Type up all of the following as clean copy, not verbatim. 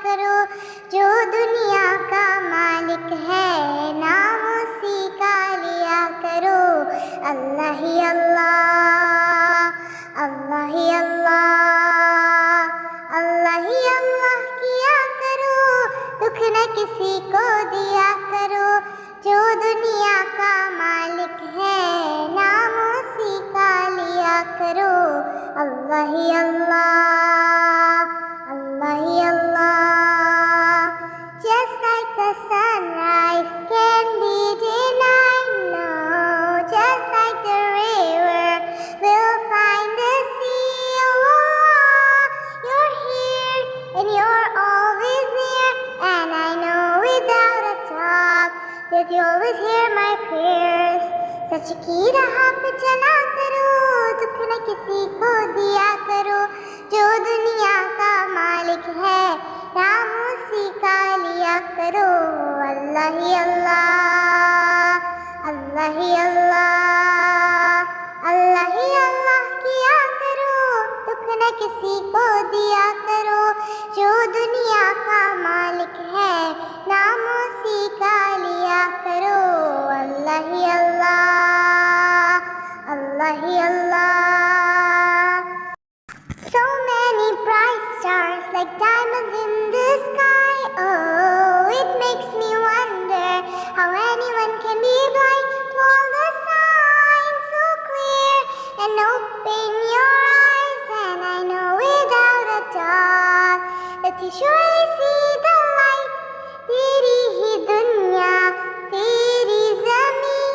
करो। जो दुनिया का मालिक है नाम उसी का लिया करो। अल्लाह ही अल्लाह, अल्लाह ही अल्लाह, अल्लाह ही अल्लाह किया करो। दुख न किसी को दिया करो। जो दुनिया का मालिक है नाम उसी का लिया करो। अल्लाह ही अल्लाह, अल्लाह ही अल्लाह। Just like the sunrise can be denied, no. Just like the river will find the sea. Allah, you're here and you're always near, and I know without a doubt that you always hear my prayers. सच की राह पे चला करो, दुख न किसी को दिया करो। जो दुनिया का मालिक है नाम उसी का लिया करो। अल्लाह ही अल्लाह, अल्लाह ही अल्लाह, अल्लाह ही अल्लाह किया करो। दुख न किसी को दिया करो। जो दुनिया का मालिक है नाम उसी का लिया करो। अल्लाह ही अल्लाह, अल्लाह ही अल्लाह। So many bright stars like diamonds in the sky. Oh, it makes me wonder how anyone can be blind to all the signs so clear. And open your eyes and I know without a doubt that you surely see the light. तेरी ही दुनिया तेरी ज़मीं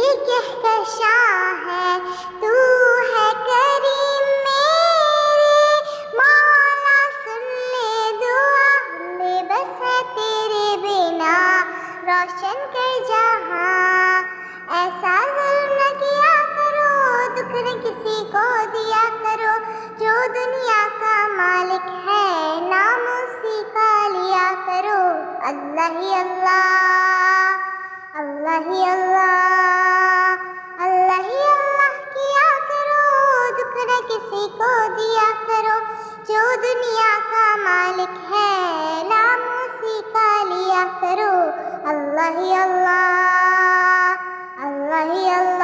ये कहकशां है, तू है करीम मेरे मौला। सुन ले दुआ बेबस है तेरे बिना, रोशन कर जहां। ऐसा जुल्म न किया करो, दुख न किसी को दिया करो। जो दुनिया का मालिक है नाम उसी का लिया करो। अल्लाह ही अल्लाह, अल्लाह ही अल्लाह, अल्लाह ही अल्लाह किया करो। दुख न किसी को दिया करो। जो दुनिया का मालिक है नाम उसी का लिया करो। अल्लाह ही अल्लाह, अल्लाह ही अल्लाह।